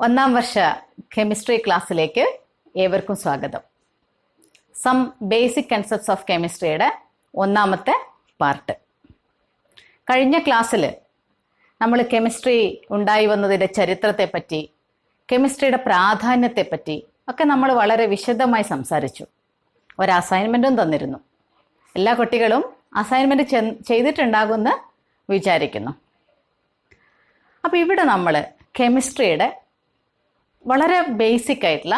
ഒന്നാം വർഷ കെമിസ്ട്രി ക്ലാസ്സിലേക്ക് ഏവർക്കും സ്വാഗതം. സം ബേസിക് കൺസെപ്റ്റ്സ് ഓഫ് കെമിസ്ട്രിയുടെ ഒന്നാമത്തെ പാർട്ട്. കഴിഞ്ഞ ക്ലാസ്സിൽ നമ്മൾ കെമിസ്ട്രി ഉണ്ടായി വന്നതിൻ്റെ ചരിത്രത്തെപ്പറ്റി, കെമിസ്ട്രിയുടെ പ്രാധാന്യത്തെപ്പറ്റി ഒക്കെ നമ്മൾ വളരെ വിശദമായി സംസാരിച്ചു. ഒരു അസൈൻമെൻറ്റും തന്നിരുന്നു. എല്ലാ കുട്ടികളും അസൈൻമെൻറ്റ് ചെയ്തിട്ടുണ്ടാകുമെന്ന് വിചാരിക്കുന്നു. അപ്പോൾ ഇവിടെ നമ്മൾ കെമിസ്ട്രിയുടെ വളരെ ബേസിക് ആയിട്ടുള്ള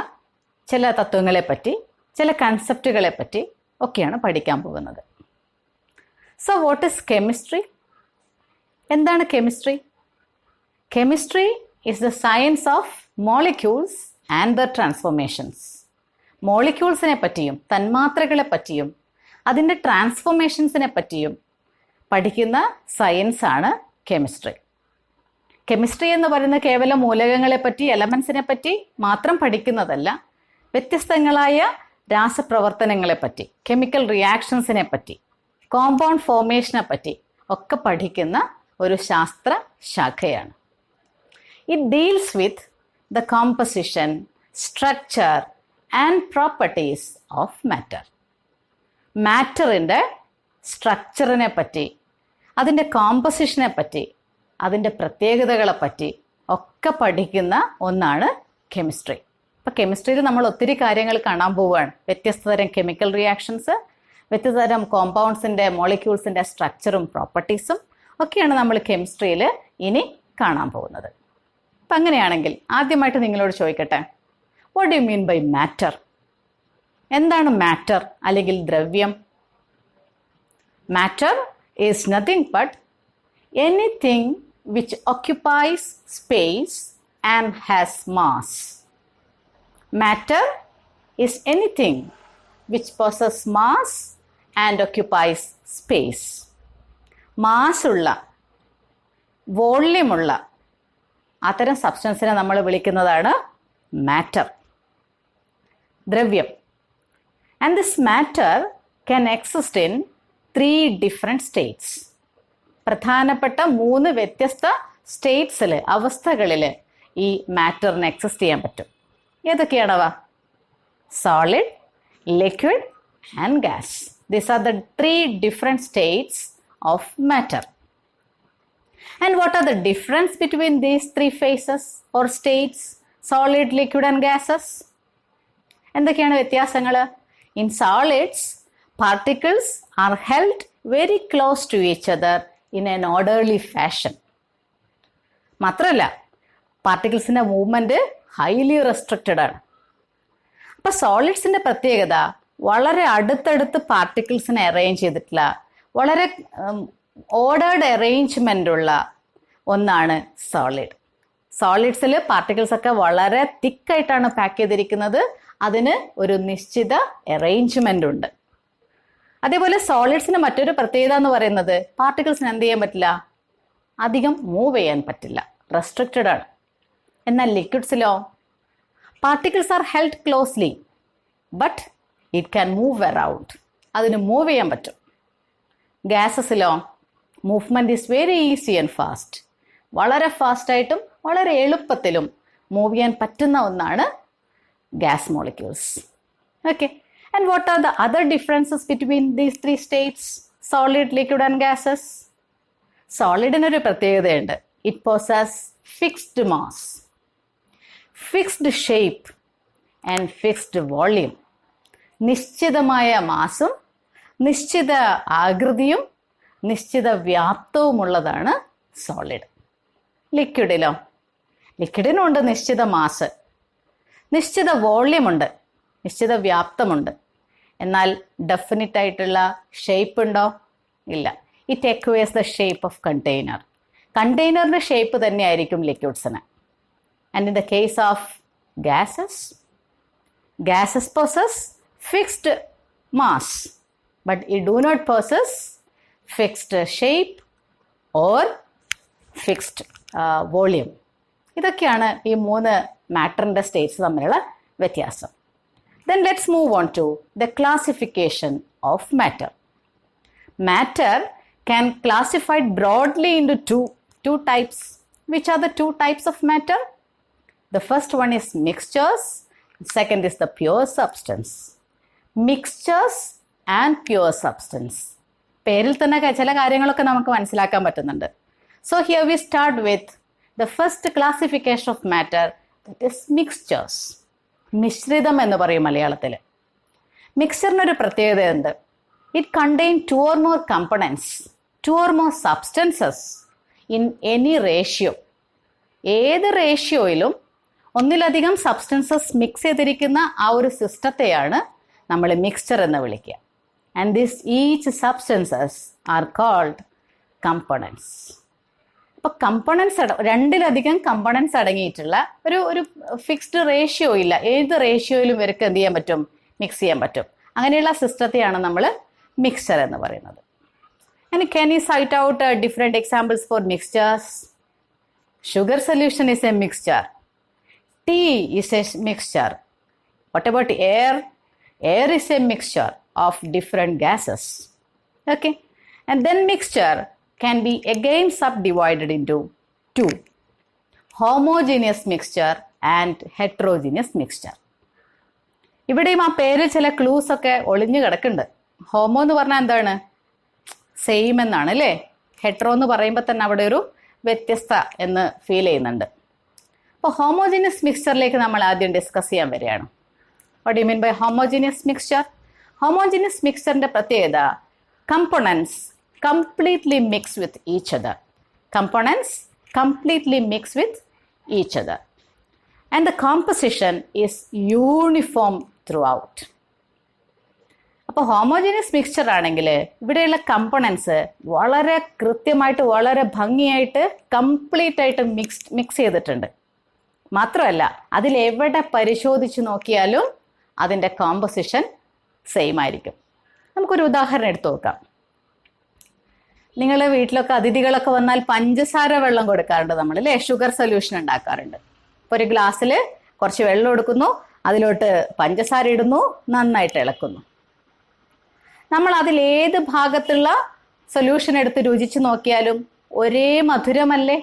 ചില തത്വങ്ങളെപ്പറ്റി, ചില കൺസെപ്റ്റുകളെപ്പറ്റി ഒക്കെയാണ് പഠിക്കാൻ പോകുന്നത്. So what is chemistry? എന്താണ് കെമിസ്ട്രി? Chemistry is the science of molecules and the transformations. മോളിക്യൂൾസിനെ പറ്റിയും തന്മാത്രകളെ പറ്റിയും അതിൻ്റെ ട്രാൻസ്ഫോർമേഷൻസിനെ പറ്റിയും പഠിക്കുന്ന സയൻസാണ് കെമിസ്ട്രി. കെമിസ്ട്രി എന്ന് പറയുന്നത് കേവലം മൂലകങ്ങളെ പറ്റി, എലമെൻസിനെ പറ്റി മാത്രം പഠിക്കുന്നതല്ല. വ്യത്യസ്തങ്ങളായ രാസപ്രവർത്തനങ്ങളെ പറ്റി, കെമിക്കൽ റിയാക്ഷൻസിനെ പറ്റി, കോമ്പൗണ്ട് ഫോർമേഷനെ പറ്റി ഒക്കെ പഠിക്കുന്ന ഒരു ശാസ്ത്ര ശാഖയാണ്. It deals with the composition, structure and properties of matter. മാറ്ററിൻ്റെ സ്ട്രക്ചറിനെ പറ്റി, അതിൻ്റെ കോമ്പസിഷനെ പറ്റി, അതിൻ്റെ പ്രത്യേകതകളെ പറ്റി ഒക്കെ പഠിക്കുന്ന ഒന്നാണ് കെമിസ്ട്രി. ഇപ്പോൾ കെമിസ്ട്രിയിൽ നമ്മൾ ഒത്തിരി കാര്യങ്ങൾ കാണാൻ പോവുകയാണ്. വ്യത്യസ്ത തരം കെമിക്കൽ റിയാക്ഷൻസ്, വ്യത്യസ്ത തരം കോമ്പൗണ്ട്സിൻ്റെ, മോളിക്യൂൾസിൻ്റെ സ്ട്രക്ചറും പ്രോപ്പർട്ടീസും ഒക്കെയാണ് നമ്മൾ കെമിസ്ട്രിയിൽ ഇനി കാണാൻ പോകുന്നത്. അപ്പം അങ്ങനെയാണെങ്കിൽ ആദ്യമായിട്ട് നിങ്ങളോട് ചോദിക്കട്ടെ, what do you mean by matter? എന്താണ് മാറ്റർ അല്ലെങ്കിൽ ദ്രവ്യം? Matter is nothing but anything which occupies space and has mass. Matter is anything which possesses mass and occupies space. Mass ഉള്ള, വോള്യമുള്ള അത്തരം സബ്സ്റ്റൻസിനെ നമ്മൾ വിളിക്കുന്നതാണ് മാറ്റർ, ദ്രവ്യം. And this matter can exist in 3 different states. പ്രധാനപ്പെട്ട 3 വ്യത്യസ്ത സ്റ്റേറ്റ്സിൽ, അവസ്ഥകളിൽ ഈ മാറ്ററിന് എക്സിസ്റ്റ് ചെയ്യാൻ പറ്റും. ഏതൊക്കെയാണവ? Solid, liquid and gas. These are the 3 different states of matter. And what are the difference between these 3 phases or states, solid, liquid and gases? എന്തൊക്കെയാണ് വ്യത്യാസങ്ങൾ? In solids, particles are held very close to each other in an orderly fashion. മാത്രമല്ല, പാർട്ടിക്കിൾസിൻ്റെ movement highly restricted ആണ്. അപ്പോൾ സോളിഡ്സിൻ്റെ പ്രത്യേകത വളരെ അടുത്തടുത്ത് പാർട്ടിക്കിൾസിനെ arrange ചെയ്തിട്ടുള്ള, വളരെ ഓർഡേർഡ് അറേഞ്ച്മെൻ്റ് ഉള്ള ഒന്നാണ് സോളിഡ്. സോളിഡ്സിൽ പാർട്ടിക്കിൾസൊക്കെ വളരെ തിക്കായിട്ടാണ് പാക്ക് ചെയ്തിരിക്കുന്നത്. അതിന് ഒരു നിശ്ചിത അറേഞ്ച്മെൻ്റ് ഉണ്ട്. അതേപോലെ സോളിഡ്സിന് മറ്റൊരു പ്രത്യേകത എന്ന് പറയുന്നത് പാർട്ടിക്കിൾസിന് എന്ത് ചെയ്യാൻ പറ്റില്ല? അധികം മൂവ് ചെയ്യാൻ പറ്റില്ല, റെസ്ട്രിക്റ്റഡ് ആണ്. എന്നാൽ ലിക്വിഡ്സിലോ particles are held closely but it can move around. അതിന് മൂവ് ചെയ്യാൻ പറ്റും. ഗ്യാസസിലോ movement is very easy and fast. വളരെ ഫാസ്റ്റായിട്ടും വളരെ എളുപ്പത്തിലും മൂവ് ചെയ്യാൻ പറ്റുന്ന ഒന്നാണ് gas molecules. Okay. And what are the other differences between these 3 states, solid, liquid and gases? സോളിഡിനൊരു പ്രത്യേകതയുണ്ട്. It possesses fixed mass, fixed shape and fixed volume. നിശ്ചിതമായ മാസും നിശ്ചിത ആകൃതിയും നിശ്ചിത വ്യാപ്തവുമുള്ളതാണ് സോളിഡ്. ലിക്വിഡിലോ? ലിക്വിഡിനുണ്ട് നിശ്ചിത മാസ്, നിശ്ചിത വോള്യമുണ്ട്, നിശ്ചിത വ്യാപ്തമുണ്ട്. എന്നാൽ ഡെഫിനിറ്റ് ആയിട്ടുള്ള ഷേപ്പ് ഉണ്ടോ? ഇല്ല. It acquires the shape of container. കണ്ടെയ്നറിൻ്റെ ഷേപ്പ് തന്നെയായിരിക്കും ലിക്വിഡ്സിന്. And in the case of gases, gases possess fixed mass but it do not possess fixed shape or fixed volume. ഇതൊക്കെയാണ് ഈ 3 മാറ്ററിൻ്റെ സ്റ്റേറ്റ്സ് തമ്മിലുള്ള വ്യത്യാസം. Then let's move on to the classification of matter. Matter can classified broadly into two types. Which are the 2 types of matter? The first one is mixtures, second is the pure substance. Mixtures and pure substance. പേരിൽ തന്നെ ചില കാര്യങ്ങളൊക്കെ നമുക്ക് മനസ്സിലാക്കാൻ പറ്റുന്നുണ്ട്. So here we start with the first classification of matter, that is mixtures. മിശ്രിതം എന്ന് പറയും മലയാളത്തിൽ. മിക്സ്ചറിനൊരു പ്രത്യേകതയുണ്ട്. It contains 2 or more components, 2 or more substances in any ratio. ഏത് റേഷ്യോയിലും ഒന്നിലധികം സബ്സ്റ്റൻസസ് മിക്സ് ചെയ്തിരിക്കുന്ന ആ ഒരു സിസ്റ്റത്തെയാണ് നമ്മൾ മിക്സ്ചർ എന്ന് വിളിക്കുക. And this each substances are called components. അപ്പോൾ കമ്പോണൻസ് രണ്ടിലധികം കമ്പോണൻസ് അടങ്ങിയിട്ടുള്ള ഒരു ഫിക്സ്ഡ് റേഷ്യോ ഇല്ല, ഏത് റേഷ്യോയിലും ഇവർക്ക് എന്ത് ചെയ്യാൻ പറ്റും, മിക്സ് ചെയ്യാൻ പറ്റും. അങ്ങനെയുള്ള സിസ്റ്റത്തെയാണ് നമ്മൾ മിക്സ്ചർ എന്ന് പറയുന്നത്. And can you site out different examples for mixtures? Sugar solution is a mixture. Tea is a mixture. What about air? Air is a mixture of different gases. Okay. And then mixture can be again subdivided into 2. Homogeneous mixture and heterogeneous mixture. ഇവിടെയും ആ പേരിൽ ചില clues ഒക്കെ ഒളിഞ്ഞു കിടക്കുന്നുണ്ട്. Homo എന്ന് പറഞ്ഞാൽ എന്താണ്? സെയിം എന്നാണ് അല്ലേ? ഹെട്രോ എന്ന് പറയുമ്പോൾ തന്നെ അവിടെ ഒരു വ്യത്യസ്ത എന്ന് ഫീൽ ചെയ്യുന്നുണ്ട്. അപ്പോൾ ഹോമോജീനിയസ് മിക്സ്ചറിലേക്ക് നമ്മൾ ആദ്യം ഡിസ്കസ് ചെയ്യാൻ വരികയാണ്. What do you mean by homogeneous mixture? Homogeneous മിക്സ്ചറിൻ്റെ പ്രത്യേകത, components completely mix with each other. Components completely mix with each other and the composition is uniform throughout. അപ്പോൾ ഹോമോജീനിയസ് മിക്സ്ചർ ആണെങ്കിൽ ഇവിടെയുള്ള components വളരെ കൃത്യമായിട്ട് വളരെ ഭംഗിയായിട്ട് കംപ്ലീറ്റ് ആയിട്ട് മിക്സ് ചെയ്തിട്ടുണ്ട്. മാത്രമല്ല അതിലെവിടെ പരിശോധിച്ച് നോക്കിയാലും അതിൻ്റെ കോമ്പോസിഷൻ സെയിം ആയിരിക്കും. നമുക്കൊരു ഉദാഹരണം എടുത്തു നോക്കാം. നിങ്ങളുടെ വീട്ടിലൊക്കെ അതിഥികളൊക്കെ വന്നാൽ പഞ്ചസാര വെള്ളം കൊടുക്കാറുണ്ട് നമ്മൾ അല്ലേ? ഷുഗർ സൊല്യൂഷൻ ഉണ്ടാക്കാറുണ്ട്. ഇപ്പോൾ ഒരു ഗ്ലാസ്സിൽ കുറച്ച് വെള്ളം എടുക്കുന്നു, അതിലോട്ട് പഞ്ചസാര ഇടുന്നു, നന്നായിട്ട് ഇളക്കുന്നു. നമ്മൾ അതിലേത് ഭാഗത്തുള്ള സൊല്യൂഷൻ എടുത്ത് രുചിച്ച് നോക്കിയാലും ഒരേ മധുരമല്ലേ?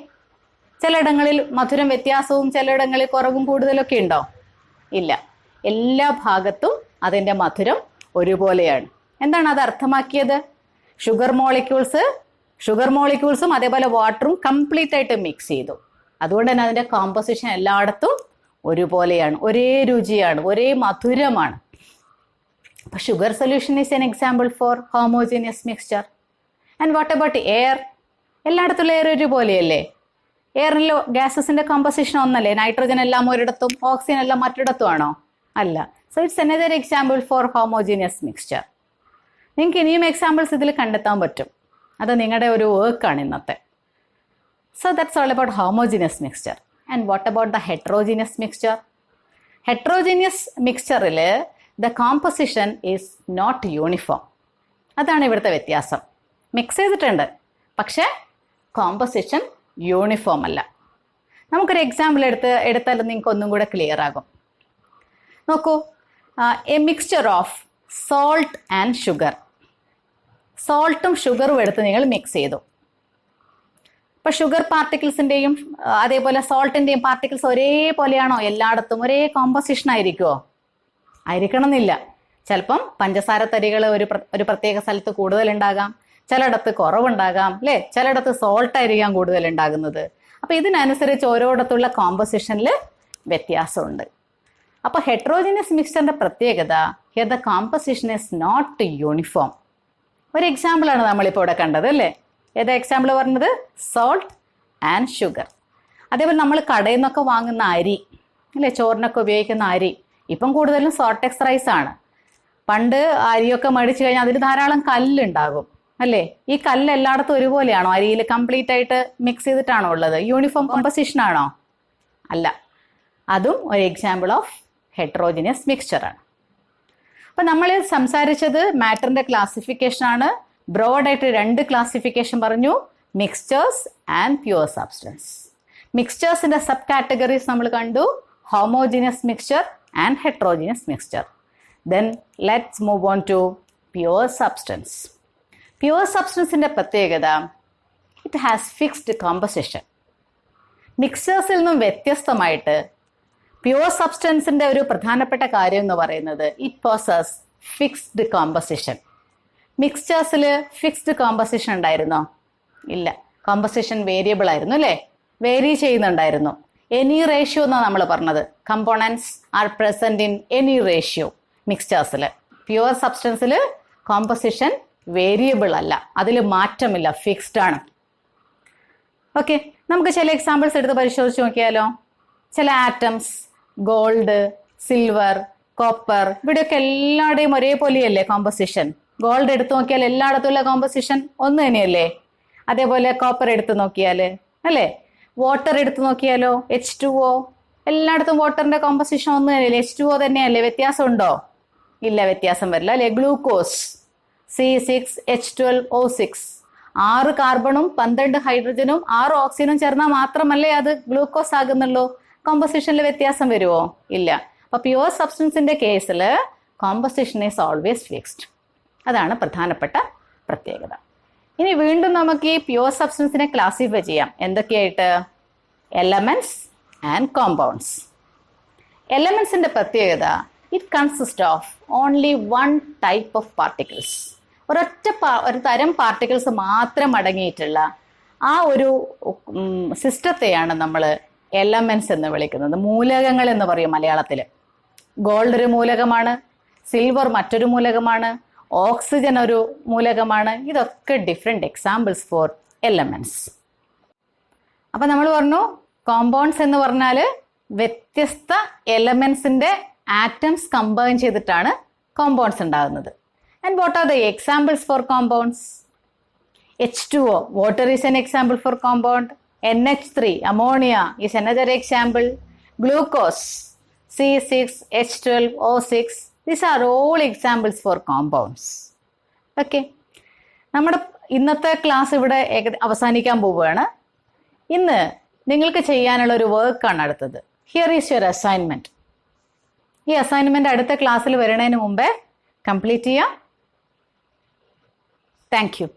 ചിലയിടങ്ങളിൽ മധുരം വ്യത്യാസവും ചിലയിടങ്ങളിൽ കുറവും കൂടുതലൊക്കെ ഉണ്ടോ? ഇല്ല, എല്ലാ ഭാഗത്തും അതിൻ്റെ മധുരം ഒരുപോലെയാണ്. എന്താണ് അത് അർത്ഥമാക്കിയത്? ഷുഗർ മോളിക്യൂൾസും അതേപോലെ വാട്ടറും കംപ്ലീറ്റ് ആയിട്ട് മിക്സ് ചെയ്തു. അതുകൊണ്ട് തന്നെ അതിൻ്റെ കോമ്പോസിഷൻ എല്ലായിടത്തും ഒരുപോലെയാണ്, ഒരേ രുചിയാണ്, ഒരേ മധുരമാണ്. അപ്പോൾ sugar solution is an example for homogeneous mixture. And what about air? എല്ലായിടത്തുള്ള എയർ ഒരുപോലെയല്ലേ? എയറിൽ ഗ്യാസസിൻ്റെ കോമ്പോസിഷൻ ഒന്നല്ലേ? നൈട്രജൻ എല്ലാം ഒരിടത്തും ഓക്സിജൻ എല്ലാം മറ്റിടത്തും ആണോ? അല്ല. So it's another example for homogeneous mixture. നിങ്ങൾക്ക് ഇനിയും എക്സാമ്പിൾസ് ഇതിൽ കണ്ടെത്താൻ പറ്റും. അത് നിങ്ങളുടെ ഒരു വർക്കാണ് ഇന്നത്തെ. So that's all about homogeneous mixture. And what about the heterogeneous mixture? Heterogeneous മിക്സ്ചറിൽ the composition is not uniform. അതാണ് ഇവിടുത്തെ വ്യത്യാസം. മിക്സ് ചെയ്തിട്ടുണ്ട്, പക്ഷേ കോമ്പോസിഷൻ യൂണിഫോം അല്ല. നമുക്കൊരു എക്സാമ്പിൾ എടുത്താൽ നിങ്ങൾക്ക് ഒന്നും കൂടെ ക്ലിയർ ആകും. നോക്കൂ, a mixture of salt and sugar. സോൾട്ടും ഷുഗറും എടുത്ത് നിങ്ങൾ മിക്സ് ചെയ്തു. അപ്പോൾ ഷുഗർ പാർട്ടിക്കിൾസിൻ്റെയും അതേപോലെ സോൾട്ടിൻ്റെയും പാർട്ടിക്കിൾസ് ഒരേപോലെയാണോ? എല്ലായിടത്തും ഒരേ കോമ്പോസിഷൻ ആയിരിക്കുമോ? ആയിരിക്കണം എന്നില്ല. ചിലപ്പം പഞ്ചസാര തരികൾ ഒരു പ്രത്യേക സ്ഥലത്ത് കൂടുതലുണ്ടാകാം, ചിലയിടത്ത് കുറവുണ്ടാകാം അല്ലേ? ചിലയിടത്ത് സോൾട്ടായിരിക്കാം കൂടുതലുണ്ടാകുന്നത്. അപ്പോൾ ഇതിനനുസരിച്ച് ഓരോയിടത്തുള്ള കോമ്പോസിഷനിൽ വ്യത്യാസമുണ്ട്. അപ്പോൾ ഹെട്രോജീനിയസ് മിക്സ്ചറിൻ്റെ പ്രത്യേകത, here the composition is not uniform. ഒരു എക്സാമ്പിളാണ് നമ്മളിപ്പോൾ ഇവിടെ കണ്ടത് അല്ലേ? ഏതാ എക്സാമ്പിൾ പറഞ്ഞത്? Salt and sugar. അതേപോലെ നമ്മൾ കടയിൽ നിന്നൊക്കെ വാങ്ങുന്ന അരി അല്ലേ, ചോറിനൊക്കെ ഉപയോഗിക്കുന്ന അരി, ഇപ്പം കൂടുതലും സോർട്ടെക്സ് റൈസ് ആണ്. പണ്ട് അരിയൊക്കെ മേടിച്ചു കഴിഞ്ഞാൽ അതിൽ ധാരാളം കല്ലുണ്ടാകും അല്ലേ? ഈ കല്ല് എല്ലായിടത്തും ഒരുപോലെയാണോ? അരിയിൽ കംപ്ലീറ്റ് ആയിട്ട് മിക്സ് ചെയ്തിട്ടാണോ ഉള്ളത്? യൂണിഫോം കോമ്പോസിഷൻ ആണോ? അല്ല. അതും ഒരു എക്സാമ്പിൾ ഓഫ് ഹെട്രോജിനിയസ് മിക്സ്ചറാണ്. അപ്പം നമ്മൾ സംസാരിച്ചത് മാറ്ററിൻ്റെ ക്ലാസിഫിക്കേഷനാണ്. ബ്രോഡായിട്ട് 2 ക്ലാസിഫിക്കേഷൻ പറഞ്ഞു, മിക്സ്ചേഴ്സ് ആൻഡ് പ്യുവർ സബ്സ്റ്റൻസ്. മിക്സ്ചേഴ്സിൻ്റെ സബ് കാറ്റഗറീസ് നമ്മൾ കണ്ടു, homogeneous mixture and heterogeneous mixture. Then let's move on to pure substance. Pure substance in the pratyekada, it has fixed composition. മിക്സേഴ്സിൽ നിന്നും വ്യത്യസ്തമായിട്ട് പ്യുവർ സബ്സ്റ്റൻസിന്റെ ഒരു പ്രധാനപ്പെട്ട കാര്യം എന്ന് പറയുന്നത് ഇറ്റ് പോസസ് ഫിക്സ്ഡ് കോമ്പസിഷൻ. മിക്സ്ചേഴ്സിൽ ഫിക്സ്ഡ് കോമ്പസിഷൻ ഉണ്ടായിരുന്നോ? ഇല്ല, കോമ്പസിഷൻ വേരിയബിൾ ആയിരുന്നു അല്ലേ? വേരി ചെയ്യുന്നുണ്ടായിരുന്നു. എനി റേഷ്യോ എന്നാണ് നമ്മൾ പറഞ്ഞത്. Components are present in any ratio മിക്സ്ചേഴ്സിൽ. പ്യുവർ സബ്സ്റ്റൻസിൽ കോമ്പസിഷൻ വേരിയബിൾ അല്ല, അതിൽ മാറ്റമില്ല, ഫിക്സ്ഡ് ആണ്. ഓക്കെ, നമുക്ക് ചില എക്സാമ്പിൾസ് എടുത്ത് പരിശോധിച്ച് നോക്കിയാലോ. ചില ആറ്റംസ്, ഗോൾഡ്, സിൽവർ, കോപ്പർ, ഇവിടെയൊക്കെ എല്ലാവരുടെയും ഒരേപോലെയല്ലേ കോമ്പസിഷൻ? ഗോൾഡ് എടുത്തു നോക്കിയാൽ എല്ലായിടത്തുള്ള കോമ്പസിഷൻ ഒന്ന് തന്നെയല്ലേ? അതേപോലെ കോപ്പർ എടുത്തു നോക്കിയാൽ അല്ലേ? വാട്ടർ എടുത്തു നോക്കിയാലോ, H2O, എല്ലായിടത്തും വാട്ടറിന്റെ കോമ്പസിഷൻ ഒന്ന് തന്നെയല്ലേ? H2O തന്നെയല്ലേ? വ്യത്യാസം ഉണ്ടോ? ഇല്ല, വ്യത്യാസം വരില്ല അല്ലേ? ഗ്ലൂക്കോസ് C6H12O6, 6 കാർബണും 12 ഹൈഡ്രജനും 6 ഓക്സിജനും ചേർന്നാൽ മാത്രമല്ലേ അത് ഗ്ലൂക്കോസ് ആകുന്നുള്ളൂ. കോമ്പസിഷനിൽ വ്യത്യാസം വരുമോ? ഇല്ല. അപ്പൊ പ്യുവർ സബ്സ്റ്റൻസിന്റെ കേസിൽ കോമ്പസിഷൻ ഈസ് ഓൾവേസ് ഫിക്സ്ഡ്. അതാണ് പ്രധാനപ്പെട്ട പ്രത്യേകത. ഇനി വീണ്ടും നമുക്ക് ഈ പ്യുവർ സബ്സ്റ്റൻസിനെ ക്ലാസിഫൈ ചെയ്യാം. എന്തൊക്കെയായിട്ട്? Elements and compounds. എലമെന്റ്സിന്റെ പ്രത്യേകത it consist of only one type of particles. ഒരു തരം പാർട്ടിക്കിൾസ് മാത്രം അടങ്ങിയിട്ടുള്ള ആ ഒരു സിസ്റ്റത്തെയാണ് നമ്മൾ എലമെന്റ്സ് എന്ന് വിളിക്കുന്നത്. മൂലകങ്ങൾ എന്ന് പറയും മലയാളത്തിൽ. ഗോൾഡ് ഒരു മൂലകമാണ്, സിൽവർ മറ്റൊരു മൂലകമാണ്, ഓക്സിജൻ ഒരു മൂലകമാണ്. ഇതൊക്കെ ഡിഫറെന്റ് എക്സാമ്പിൾസ് ഫോർ എലമെന്റ്സ്. അപ്പൊ നമ്മൾ പറഞ്ഞു കോമ്പൗണ്ട്സ് എന്ന് പറഞ്ഞാൽ വ്യത്യസ്ത എലമെന്റ്സിന്റെ ആറ്റംസ് കമ്പൈൻ ചെയ്തിട്ടാണ് കോമ്പൗണ്ട്സ് ഉണ്ടാകുന്നത്. And what are the examples for compounds? H2O, water is an example for compound. NH3, ammonia is another example. Glucose, C6H12O6, these are all examples for compounds. Okay, നമ്മുടെ ഇന്നത്തെ class ഇവിടെ അവസാനിക്കാൻ പോവുകയാണ്. ഇന്ന് നിങ്ങൾക്ക് ചെയ്യാനുള്ള ഒരു വർക്കാണ് അടുത്തത്. Here is your assignment. ഈ അസൈൻമെന്റ് അടുത്ത ക്ലാസ്സിൽ വരുന്നതിന് മുമ്പേ കംപ്ലീറ്റ് ചെയ്യാം. Thank you.